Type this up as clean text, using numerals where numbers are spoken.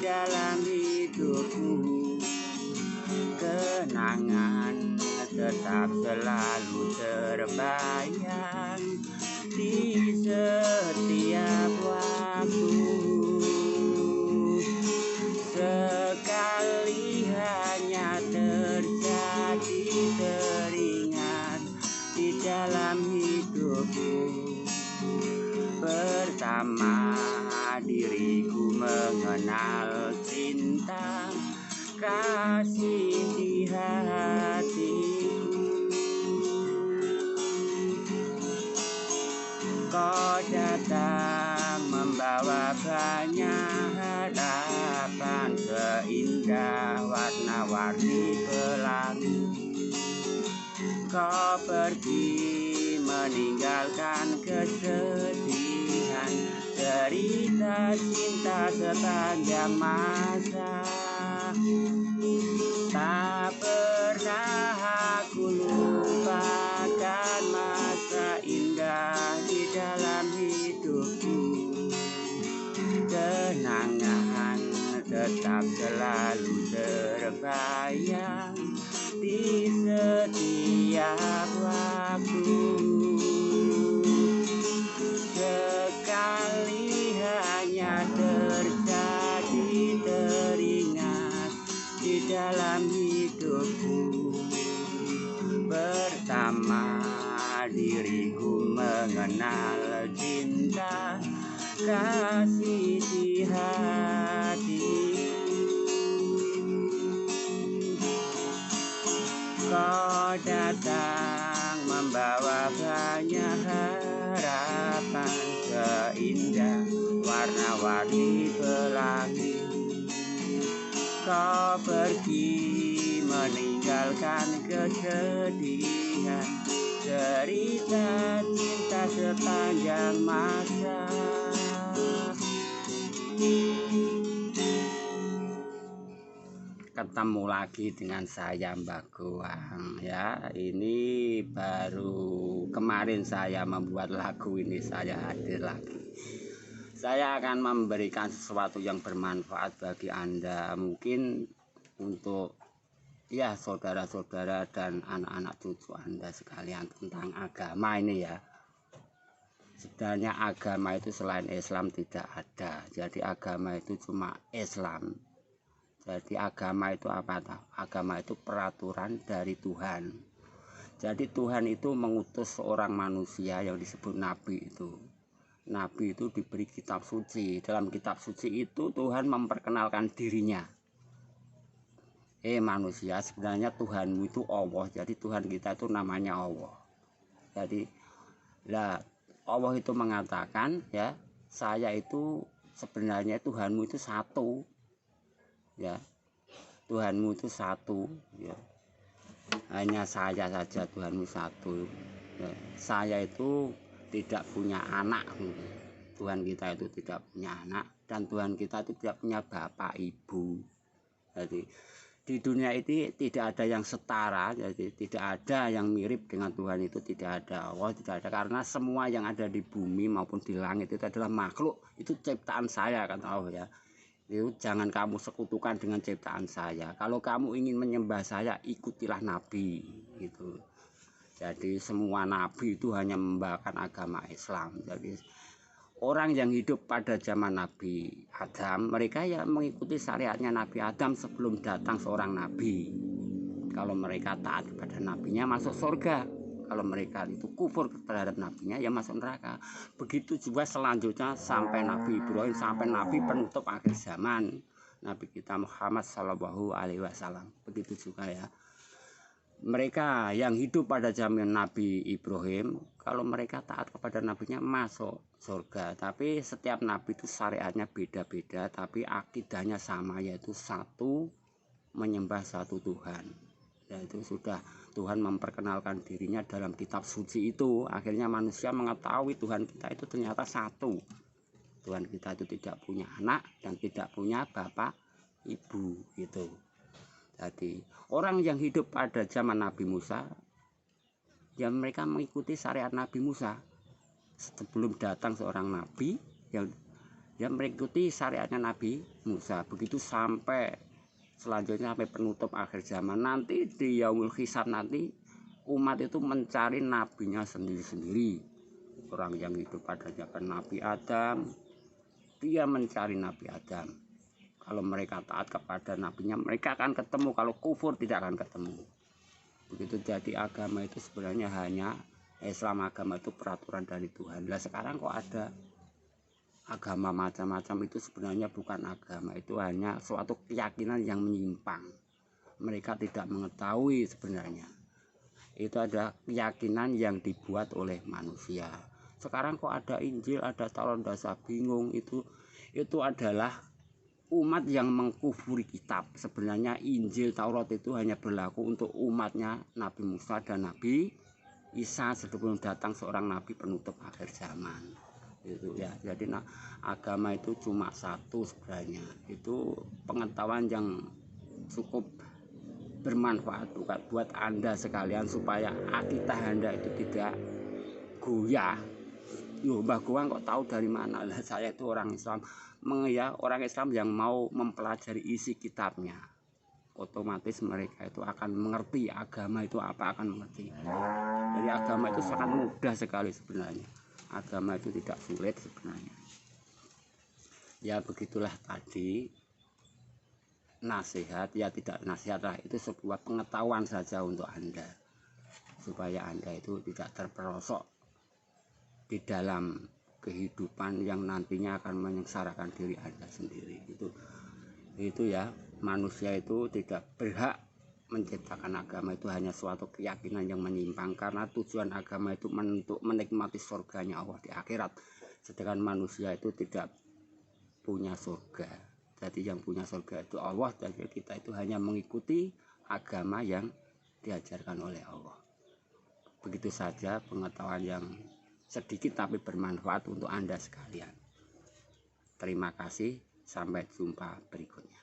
dalam hidupku. Kenangan tetap selalu terbayang di setiap waktu. Sekali hanya terjadi teringat di dalam hidupku. Pertama diriku mengenal cinta kasih di hatiku. Kau datang membawa banyak harapan, seindah warna-warni pelangi. Kau pergi meninggalkan kesedihan, cerita cinta sepanjang masa. Tak pernah aku lupakan masa indah di dalam hidupku. Kenangan tetap selalu terbayang di setiap waktu. Sekali hanya terjadi teringat di dalam hidupku. Pertama diriku mengenal cinta kasih di hatiku. Kau datang membawa banyak harapan, seindah warna-warni pelangi. Kau pergi meninggalkan kesedihan, cerita cinta sepanjang masa. Ketemu lagi dengan saya Mbak Goang ya. Ini baru kemarin saya membuat lagu ini, saya hadir lagi. Saya akan memberikan sesuatu yang bermanfaat bagi Anda, mungkin untuk ya saudara-saudara dan anak-anak cucu Anda sekalian, tentang agama ini ya. Sebenarnya agama itu selain Islam tidak ada. Jadi agama itu cuma Islam. Jadi agama itu apa? Agama itu peraturan dari Tuhan. Jadi Tuhan itu mengutus seorang manusia yang disebut nabi itu. Nabi itu diberi kitab suci. Dalam kitab suci itu Tuhan memperkenalkan dirinya. Manusia, sebenarnya Tuhanmu itu Allah. Jadi Tuhan kita itu namanya Allah. Jadi Allah itu mengatakan ya, saya itu sebenarnya Tuhanmu itu satu. Ya, Tuhanmu itu satu ya. Hanya saya saja Tuhanmu satu ya. Saya itu tidak punya anak. Tuhan kita itu tidak punya anak, dan Tuhan kita itu tidak punya bapak ibu. Jadi di dunia ini tidak ada yang setara, jadi tidak ada yang mirip dengan Tuhan itu, tidak ada. Allah tidak ada, karena semua yang ada di bumi maupun di langit itu adalah makhluk, itu ciptaan saya, kata Allah ya. Itu jangan kamu sekutukan dengan ciptaan saya. Kalau kamu ingin menyembah saya, ikutilah nabi gitu. Jadi semua nabi itu hanya membawakan agama Islam. Jadi orang yang hidup pada zaman Nabi Adam, mereka ya mengikuti syariatnya Nabi Adam sebelum datang seorang nabi. Kalau mereka taat kepada nabinya, masuk surga. Kalau mereka itu kufur terhadap nabinya, ya masuk neraka. Begitu juga selanjutnya sampai Nabi Ibrahim, sampai Nabi penutup akhir zaman, Nabi kita Muhammad Shallallahu Alaihi Wasallam. Begitu juga ya. Mereka yang hidup pada zaman Nabi Ibrahim, kalau mereka taat kepada nabinya masuk surga. Tapi setiap nabi itu syariatnya beda-beda, tapi akidahnya sama, yaitu satu, menyembah satu Tuhan. Yaitu sudah Tuhan memperkenalkan dirinya dalam kitab suci itu. Akhirnya manusia mengetahui Tuhan kita itu ternyata satu. Tuhan kita itu tidak punya anak dan tidak punya bapak ibu gitu. Jadi orang yang hidup pada zaman Nabi Musa, ya mereka mengikuti syariat Nabi Musa. Sebelum datang seorang nabi yang ya mengikuti syariatnya Nabi Musa. Begitu sampai selanjutnya sampai penutup akhir zaman nanti di yaumul hisab nanti umat itu mencari nabinya sendiri-sendiri. Orang yang hidup pada zaman Nabi Adam, dia mencari Nabi Adam. Kalau mereka taat kepada nabinya, mereka akan ketemu. Kalau kufur tidak akan ketemu. Begitu. Jadi agama itu sebenarnya hanya Islam, agama itu peraturan dari Tuhan. Nah sekarang kok ada agama macam-macam, itu sebenarnya bukan agama, itu hanya suatu keyakinan yang menyimpang. Mereka tidak mengetahui sebenarnya. Itu ada keyakinan yang dibuat oleh manusia. Sekarang kok ada Injil, ada Taurat, saya bingung. Itu adalah umat yang mengkufuri kitab. Sebenarnya Injil, Taurat itu hanya berlaku untuk umatnya Nabi Musa dan Nabi Isa sebelum datang seorang nabi penutup akhir zaman. Itu ya. Jadi agama itu cuma satu sebenarnya. Itu pengetahuan yang cukup bermanfaat buat Anda sekalian supaya akidah Anda itu tidak goyah. Loh, Mbah Goang kok tahu dari mana? Lah saya itu orang Islam. Orang Islam yang mau mempelajari isi kitabnya, otomatis mereka itu akan mengerti agama itu apa, akan mengerti. Jadi agama itu sangat mudah sekali sebenarnya. Agama itu tidak sulit sebenarnya. Ya begitulah tadi nasihat, ya tidak nasihat lah, itu sebuah pengetahuan saja untuk Anda supaya Anda itu tidak terperosok di dalam kehidupan yang nantinya akan menyengsarakan diri Anda sendiri. Itu ya, manusia itu tidak berhak menciptakan agama, itu hanya suatu keyakinan yang menyimpang, karena tujuan agama itu untuk menikmati surganya Allah di akhirat, sedangkan manusia itu tidak punya surga. Jadi yang punya surga itu Allah, dan kita itu hanya mengikuti agama yang diajarkan oleh Allah. Begitu saja pengetahuan yang sedikit tapi bermanfaat untuk Anda sekalian. Terima kasih, sampai jumpa berikutnya.